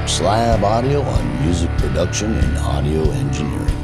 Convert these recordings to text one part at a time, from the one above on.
Doc Slab Audio on music production and audio engineering.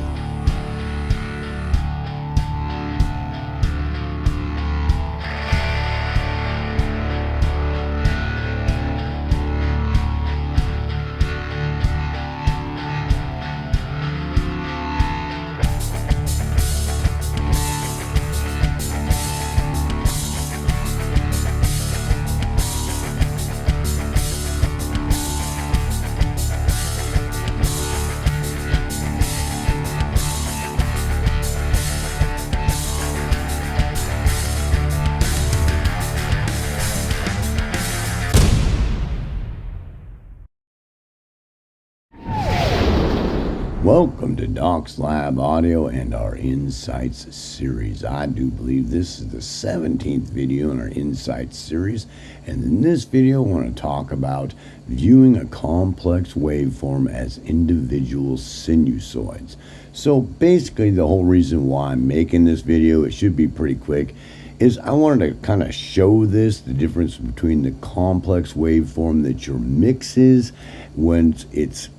Welcome to Doc's Lab Audio and our Insights series. I do believe this is the 17th video in our Insights series, and in this video I want to talk about viewing a complex waveform as individual sinusoids. So basically the whole reason why I'm making this video, it should be pretty quick, is I wanted to kind of show this, the difference between the complex waveform that your mix is when it's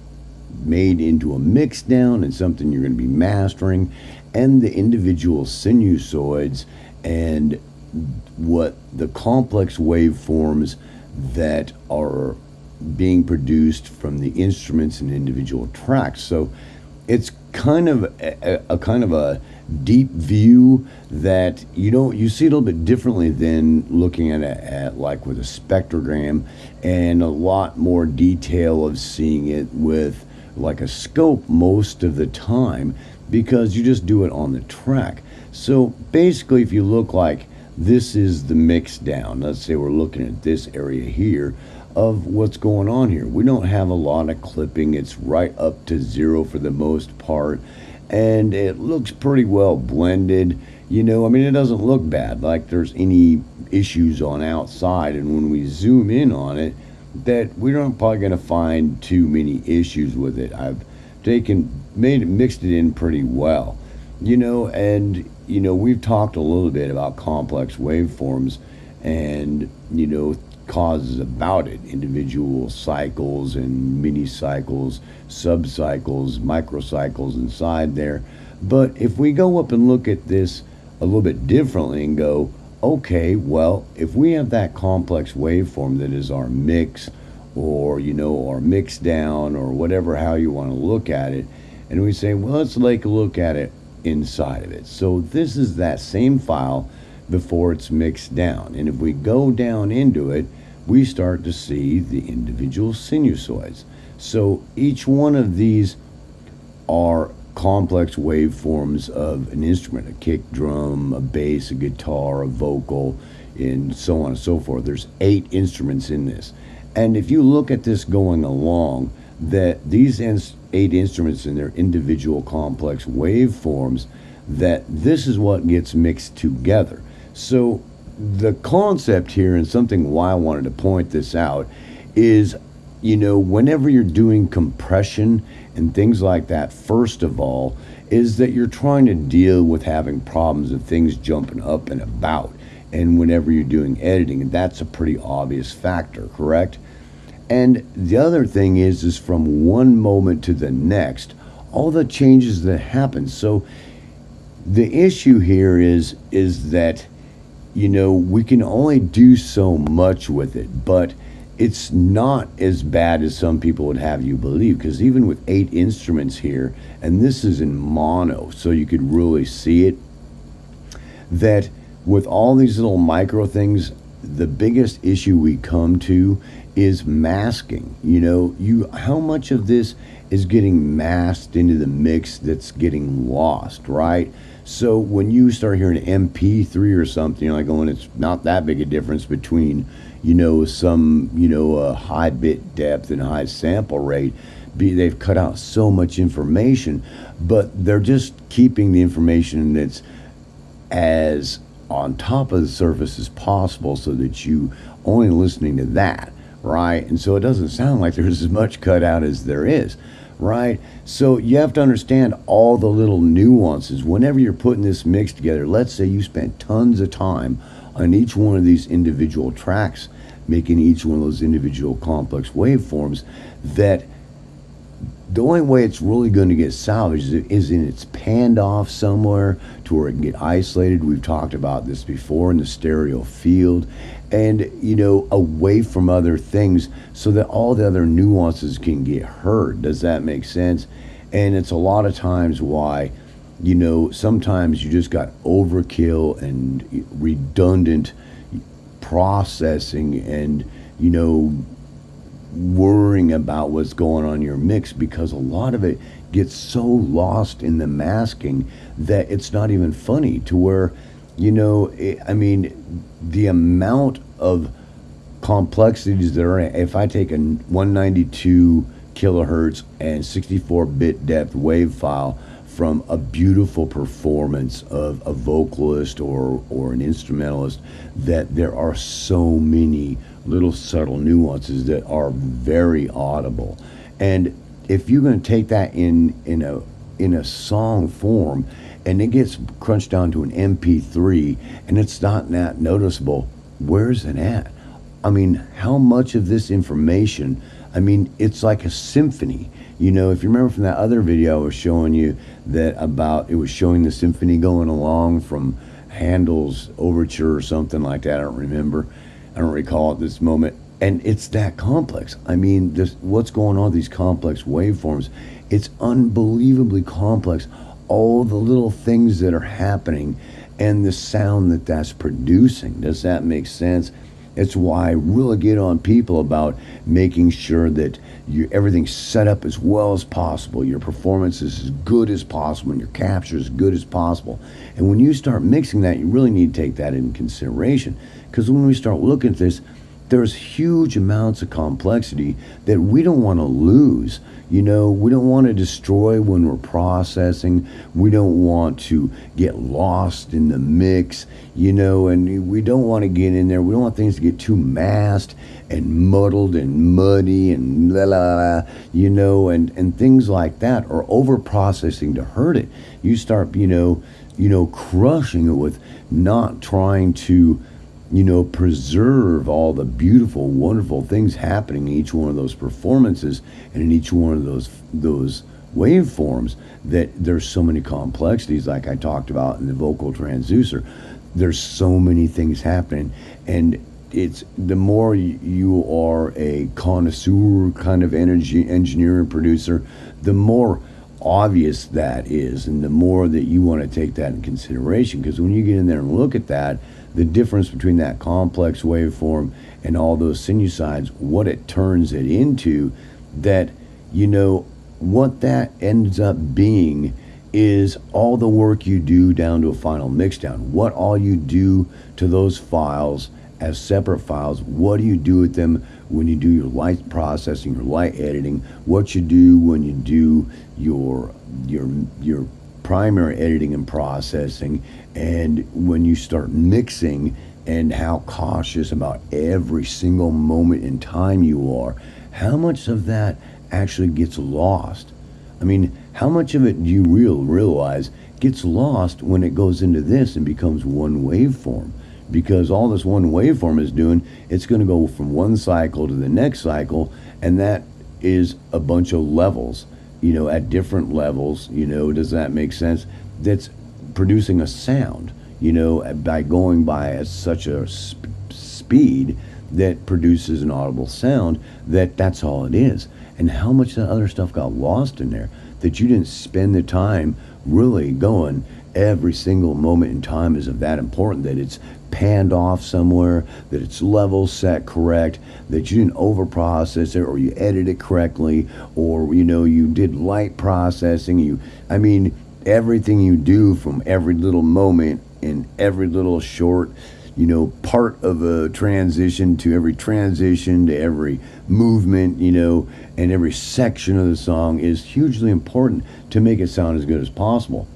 made into a mix down and something you're going to be mastering, and the individual sinusoids and what the complex waveforms that are being produced from the instruments and individual tracks. So it's kind of a deep view that you see a little bit differently than looking at it like with a spectrogram, and a lot more detail of seeing it with like a scope most of the time, because you just do it on the track. So basically, if you look like this is the mix down, let's say we're looking at this area here of what's going on here. We don't have a lot of clipping. It's right up to zero for the most part, and it looks pretty well blended. I mean, it doesn't look bad, like there's any issues on outside, and when we zoom in on it, that we're not probably going to find too many issues with it. I've mixed it in pretty well, and we've talked a little bit about complex waveforms and causes about it, individual cycles and mini cycles, sub-cycles, microcycles inside there. But if we go up and look at this a little bit differently and go, okay, well, if we have that complex waveform that is our mix, or our mix down, or whatever, how you want to look at it, and we say, well, let's take a look at it inside of it. So this is that same file before it's mixed down, and if we go down into it, we start to see the individual sinusoids. So each one of these are complex waveforms of an instrument, a kick drum, a bass, a guitar, a vocal, and so on and so forth. There's 8 instruments in this. And if you look at this going along, that these 8 instruments in their individual complex waveforms, that this is what gets mixed together. So the concept here, and something why I wanted to point this out, is whenever you're doing compression and things like that, first of all, is that you're trying to deal with having problems of things jumping up and about. And whenever you're doing editing, that's a pretty obvious factor, correct? And the other thing is from one moment to the next, all the changes that happen. So the issue here is that, we can only do so much with it, but it's not as bad as some people would have you believe, because even with 8 instruments here, and this is in mono, so you could really see it, that with all these little micro things, the biggest issue we come to is masking. How much of this is getting masked into the mix that's getting lost, right? So when you start hearing an MP3 or something, you're like going, it's not that big a difference between some high bit depth and high sample rate. They've cut out so much information, but they're just keeping the information that's as on top of the surface as possible, so that you only listening to that, right? And so it doesn't sound like there's as much cut out as there is, right? So you have to understand all the little nuances whenever you're putting this mix together. Let's say you spent tons of time on each one of these individual tracks, making each one of those individual complex waveforms, that the only way it's really going to get salvaged is in it's panned off somewhere to where it can get isolated. We've talked about this before in the stereo field, and away from other things so that all the other nuances can get heard. Does that make sense? And it's a lot of times why sometimes you just got overkill and redundant processing and worrying about what's going on in your mix, because a lot of it gets so lost in the masking that it's not even funny, to where the amount of complexities that are if I take a 192 kilohertz and 64-bit depth wave file from a beautiful performance of a vocalist or an instrumentalist, that there are so many little subtle nuances that are very audible. And if you're going to take that in a song form and it gets crunched down to an MP3 and it's not that noticeable, where's it at? I mean, how much of this information, it's like a symphony. If you remember from that other video I was showing you it was showing the symphony going along from Handel's overture or something like that. I don't recall at this moment. And it's that complex. What's going on with these complex waveforms? It's unbelievably complex. All the little things that are happening and the sound that's producing. Does that make sense? It's why I really get on people about making sure that everything's set up as well as possible. Your performance is as good as possible and your capture is as good as possible. And when you start mixing that, you really need to take that into consideration. Because when we start looking at this, there's huge amounts of complexity that we don't want to lose. We don't want to destroy when we're processing. We don't want to get lost in the mix, and we don't want to get in there. We don't want things to get too masked and muddled and muddy and la la la, and things like that, or over processing to hurt it. You start, crushing it with not trying to preserve all the beautiful, wonderful things happening in each one of those performances and in each one of those waveforms, that there's so many complexities, like I talked about in the vocal transducer. There's so many things happening, and it's the more you are a connoisseur kind of energy engineer and producer, the more obvious that is, and the more that you want to take that in consideration. Because when you get in there and look at that, the difference between that complex waveform and all those sinusoids, what it turns it into, that what that ends up being is all the work you do down to a final mixdown. What all you do to those files as separate files, what do you do with them when you do your light processing, your light editing, what you do when you do your primary editing and processing, and when you start mixing, and how cautious about every single moment in time you are. How much of that actually gets lost? How much of it do you realize gets lost when it goes into this and becomes one waveform? Because all this one waveform is doing, it's going to go from one cycle to the next cycle, and that is a bunch of levels, at different levels, does that make sense? That's producing a sound, by going by such a speed that produces an audible sound, that's all it is. And how much of that other stuff got lost in there that you didn't spend the time really going, every single moment in time is of that important, that it's panned off somewhere, that it's level set correct, that you didn't over process it, or you edit it correctly, or you did light processing. Everything you do from every little moment in every little short part of a transition to every transition to every movement, and every section of the song is hugely important to make it sound as good as possible.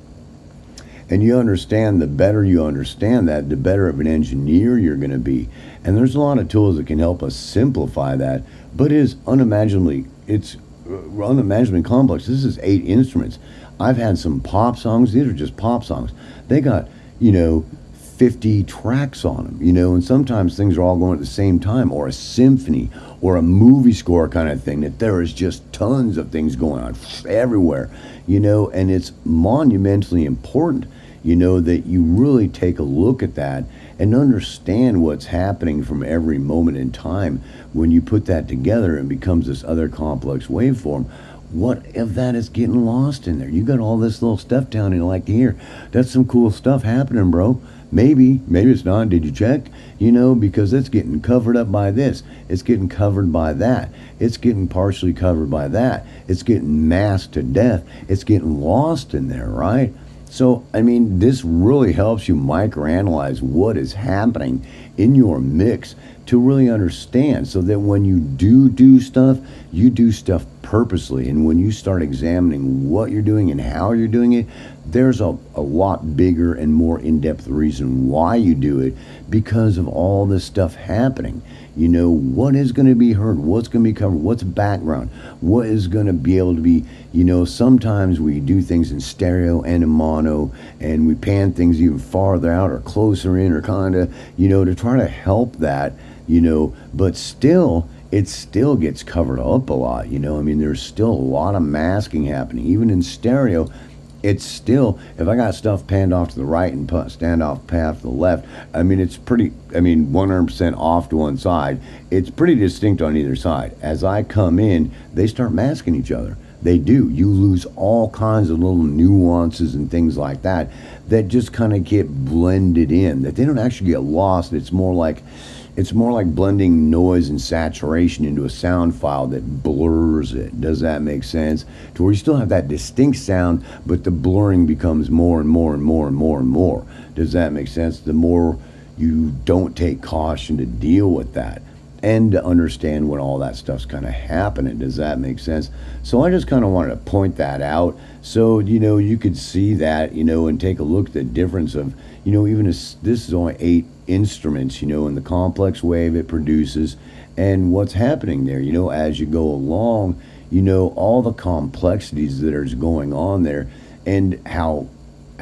And you understand, the better you understand that, the better of an engineer you're going to be. And there's a lot of tools that can help us simplify that, but it's unimaginably complex. This is 8 instruments. I've had some pop songs. These are just pop songs. They got, 50 tracks on them, and sometimes things are all going at the same time, or a symphony or a movie score kind of thing, that there is just tons of things going on everywhere, and it's monumentally important, that you really take a look at that and understand what's happening from every moment in time. When you put that together and becomes this other complex waveform, what if that is getting lost in there? You got all this little stuff down and you like to hear. That's some cool stuff happening, bro. Maybe it's not. Did you check? Because it's getting covered up by this. It's getting covered by that. It's getting partially covered by that. It's getting masked to death. It's getting lost in there, right? So, this really helps you microanalyze what is happening in your mix to really understand, so that when you do stuff, you do stuff purposely. And when you start examining what you're doing and how you're doing it, there's a lot bigger and more in-depth reason why you do it, because of all this stuff happening. What is going to be heard, what's going to be covered, what's background, what is going to be able to be, sometimes we do things in stereo and in mono, and we pan things even farther out or closer in, or kind of, to try to help that, but still, it still gets covered up a lot, there's still a lot of masking happening, even in stereo. It's still, if I got stuff panned off to the right and standoff path to the left, it's pretty, 100% off to one side. It's pretty distinct on either side. As I come in, they start masking each other. They do. You lose all kinds of little nuances and things like that just kind of get blended in, that they don't actually get lost. It's more like blending noise and saturation into a sound file that blurs it. Does that make sense? To where you still have that distinct sound, but the blurring becomes more and more and more and more and more. Does that make sense? The more you don't take caution to deal with that and to understand when all that stuff's kind of happening. Does that make sense? So I just kind of wanted to point that out, so you could see that, and take a look at the difference of, even as this is only 8 instruments, and the complex wave it produces, and what's happening there, as you go along, all the complexities that are going on there, and how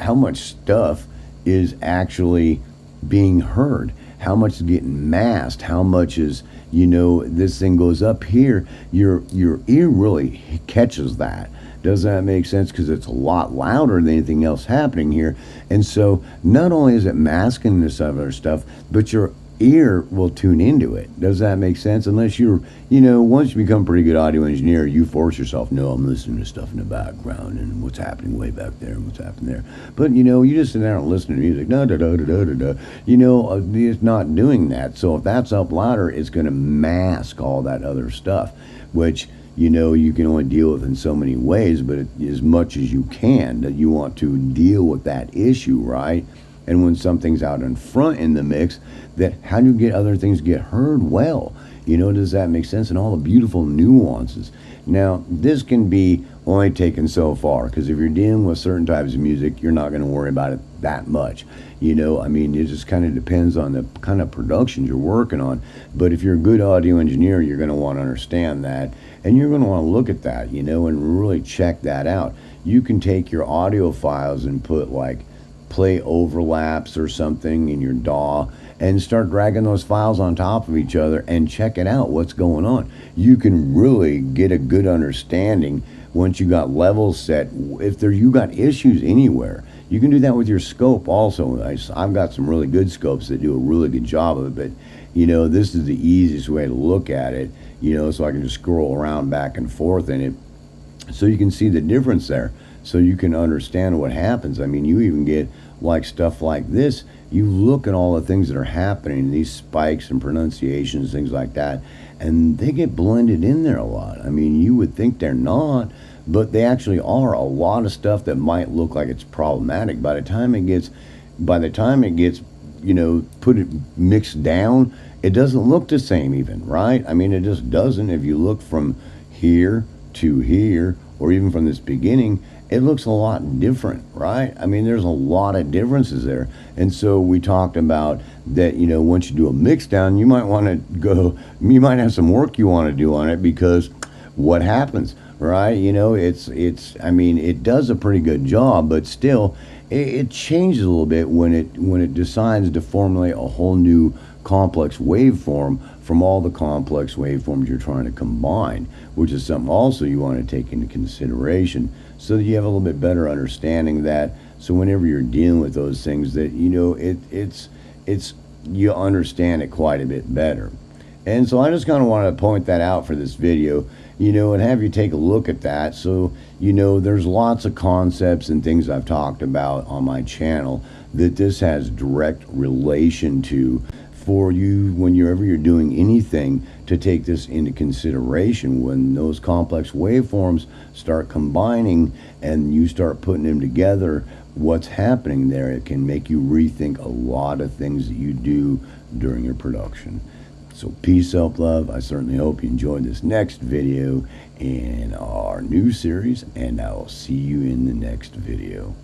much stuff is actually being heard, how much is getting masked, how much is, this thing goes up here, your ear really catches that. Does that make sense? Because it's a lot louder than anything else happening here. And so not only is it masking this other stuff, but your ear will tune into it. Does that make sense? Unless you're, once you become a pretty good audio engineer, you force yourself, no, I'm listening to stuff in the background and what's happening way back there and what's happening there. But, you just sit there and listen to music, it's not doing that. So if that's up louder, it's going to mask all that other stuff, which, you can only deal with in so many ways, but as much as you can, that you want to deal with that issue, right? And when something's out in front in the mix, that how do you get other things get heard well? Does that make sense? And all the beautiful nuances. Now, this can be only taken so far, because if you're dealing with certain types of music, you're not going to worry about it that much. It just kind of depends on the kind of productions you're working on. But if you're a good audio engineer, you're going to want to understand that, and you're going to want to look at that, and really check that out. You can take your audio files and put like play overlaps or something in your DAW and start dragging those files on top of each other and check it out, what's going on. You can really get a good understanding once you got levels set. If you got issues anywhere, you can do that with your scope also. I've got some really good scopes that do a really good job of it, but this is the easiest way to look at it, so I can just scroll around back and forth in it, so you can see the difference there, so you can understand what happens. You even get like stuff like this. You look at all the things that are happening, these spikes and pronunciations, things like that, and they get blended in there a lot. You would think they're not, but they actually are. A lot of stuff that might look like it's problematic, by the time it gets mixed down, it doesn't look the same even, right? It just doesn't. If you look from here to here, or even from this beginning, it looks a lot different, right? There's a lot of differences there. And so we talked about that, once you do a mix down, you might have some work you want to do on it, because what happens, right? It does a pretty good job, but still, it changes a little bit when it decides to formulate a whole new complex waveform from all the complex waveforms you're trying to combine, which is something also you want to take into consideration so that you have a little bit better understanding of that. So whenever you're dealing with those things, that it's you understand it quite a bit better. And so I just kind of wanted to point that out for this video, and have you take a look at that. So, there's lots of concepts and things I've talked about on my channel that this has direct relation to for you whenever you're doing anything, to take this into consideration. When those complex waveforms start combining and you start putting them together, what's happening there, it can make you rethink a lot of things that you do during your production. So peace, help, love. I certainly hope you enjoyed this next video in our new series, and I will see you in the next video.